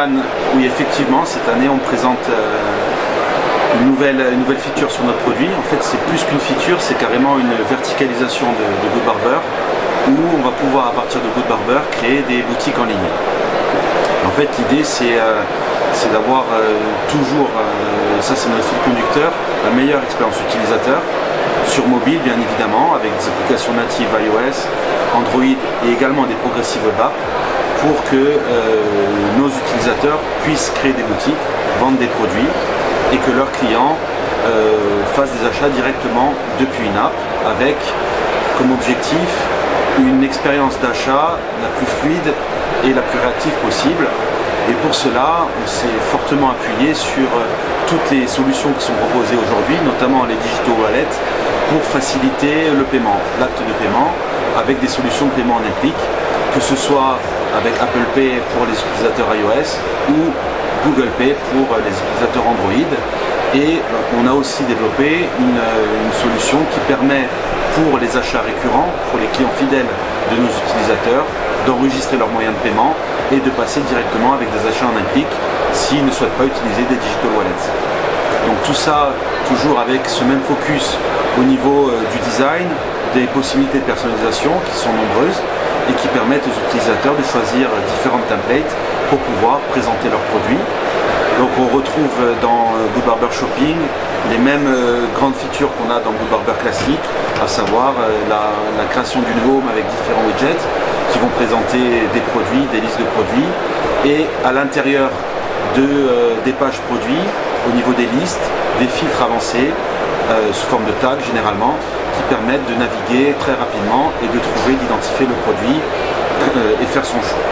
Cannes, oui effectivement, cette année on présente une nouvelle feature sur notre produit. En fait c'est plus qu'une feature, c'est carrément une verticalisation de Goodbarber, où on va pouvoir à partir de Goodbarber créer des boutiques en ligne. En fait l'idée c'est d'avoir toujours, ça c'est notre fil conducteur, la meilleure expérience utilisateur, sur mobile bien évidemment, avec des applications natives iOS, Android et également des progressives web apps, pour que nos utilisateurs puissent créer des boutiques, vendre des produits et que leurs clients fassent des achats directement depuis une app, avec comme objectif une expérience d'achat la plus fluide et la plus réactive possible. Et pour cela, on s'est fortement appuyé sur toutes les solutions qui sont proposées aujourd'hui, notamment les digital wallets, pour faciliter le paiement, l'acte de paiement, avec des solutions de paiement en un clic, que ce soit avec Apple Pay pour les utilisateurs iOS ou Google Pay pour les utilisateurs Android. Et on a aussi développé une solution qui permet pour les achats récurrents, pour les clients fidèles de nos utilisateurs, d'enregistrer leurs moyens de paiement et de passer directement avec des achats en un clic s'ils ne souhaitent pas utiliser des digital wallets. Donc tout ça toujours avec ce même focus au niveau du design, des possibilités de personnalisation qui sont nombreuses et qui permettent aux utilisateurs de choisir différentes templates pour pouvoir présenter leurs produits. Donc on retrouve dans Goodbarber Shopping les mêmes grandes features qu'on a dans Goodbarber classique, à savoir la création d'une home avec différents widgets qui vont présenter des produits, des listes de produits, et à l'intérieur des pages produits, au niveau des listes, des filtres avancés sous forme de tags généralement, qui permettent de naviguer très rapidement et de trouver, d'identifier le produit et faire son choix.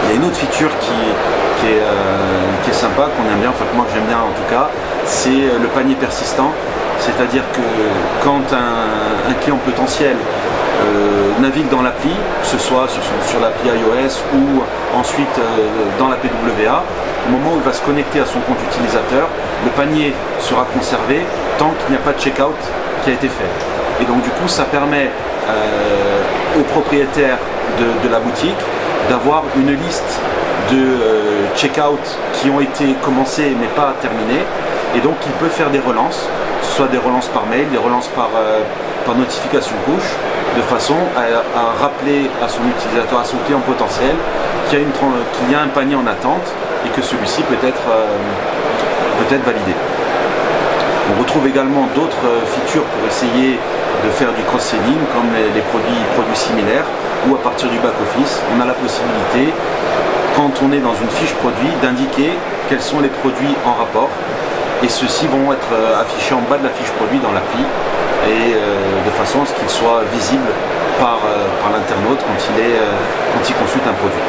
Il y a une autre feature qui est sympa, qu'on aime bien, enfin moi que j'aime bien en tout cas, c'est le panier persistant. C'est-à-dire que quand un client potentiel navigue dans l'appli, que ce soit sur l'appli iOS ou ensuite dans la PWA, au moment où il va se connecter à son compte utilisateur, le panier sera conservé tant qu'il n'y a pas de checkout qui a été fait. Et donc du coup ça permet aux propriétaires de la boutique d'avoir une liste de checkout qui ont été commencés mais pas terminés, et donc il peut faire des relances, soit des relances par mail, des relances par notification push, de façon à rappeler à son utilisateur, à son client potentiel, qu'il y a un panier en attente et que celui-ci peut être validé. On retrouve également d'autres features pour essayer de faire du cross-selling, comme les produits similaires, ou à partir du back-office, on a la possibilité, quand on est dans une fiche produit, d'indiquer quels sont les produits en rapport, et ceux-ci vont être affichés en bas de la fiche produit dans l'appli, et de façon à ce qu'ils soient visibles par l'internaute quand il consulte un produit.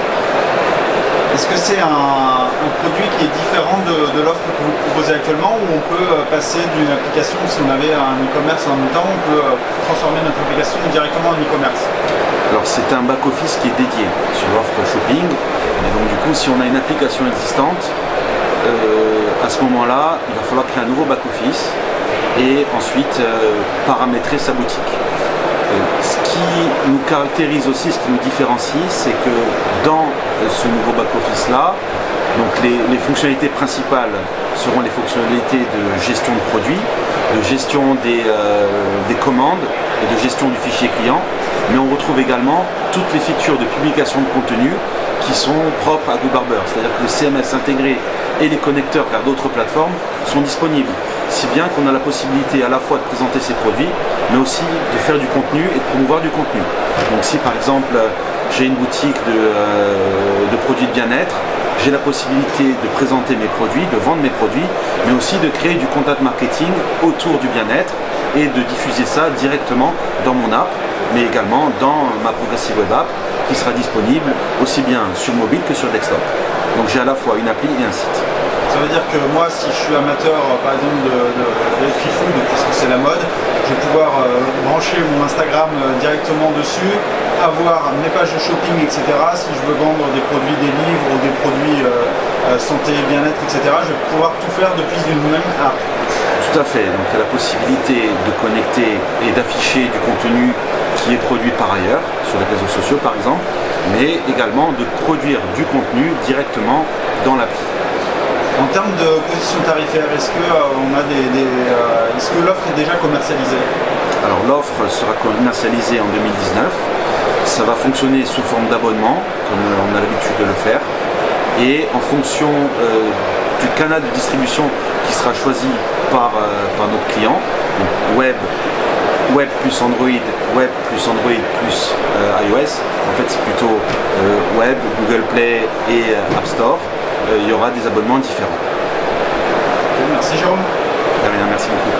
Est-ce que c'est un produit qui est différent de l'offre que vous proposez actuellement, où on peut passer d'une application, si on avait un e-commerce en même temps, on peut transformer notre application directement en e-commerce? Alors c'est un back-office qui est dédié sur l'offre shopping, et donc du coup si on a une application existante, à ce moment-là il va falloir créer un nouveau back-office et ensuite paramétrer sa boutique. Ce qui nous caractérise aussi, ce qui nous différencie, c'est que dans ce nouveau back-office là, donc les fonctionnalités principales seront les fonctionnalités de gestion de produits, de gestion des commandes et de gestion du fichier client, mais on retrouve également toutes les features de publication de contenu qui sont propres à Goodbarber, c'est-à-dire que le CMS intégré et les connecteurs vers d'autres plateformes sont disponibles, si bien qu'on a la possibilité à la fois de présenter ses produits, mais aussi de faire du contenu et de promouvoir du contenu. Donc si par exemple j'ai une boutique de produits de bien-être, j'ai la possibilité de présenter mes produits, de vendre mes produits, mais aussi de créer du content marketing autour du bien-être et de diffuser ça directement dans mon app, mais également dans ma progressive web app qui sera disponible aussi bien sur mobile que sur desktop. Donc j'ai à la fois une appli et un site. Ça veut dire que moi, si je suis amateur par exemple de Fifood, puisque c'est la mode, je vais pouvoir brancher mon Instagram directement dessus, avoir mes pages de shopping, etc. Si je veux vendre des produits, des livres ou des produits santé, bien-être, etc., je vais pouvoir tout faire depuis une même app. Tout à fait, donc il y a la possibilité de connecter et d'afficher du contenu qui est produit par ailleurs, sur les réseaux sociaux par exemple, mais également de produire du contenu directement dans l'appli. En termes de position tarifaire, est-ce que l'offre est déjà commercialisée? Alors l'offre sera commercialisée en 2019. Ça va fonctionner sous forme d'abonnement, comme on a l'habitude de le faire. Et en fonction du canal de distribution qui sera choisi par notre client, donc web plus Android, web plus Android plus iOS, en fait c'est plutôt web, Google Play et App Store, il y aura des abonnements différents. Merci Jérôme. De rien, merci beaucoup.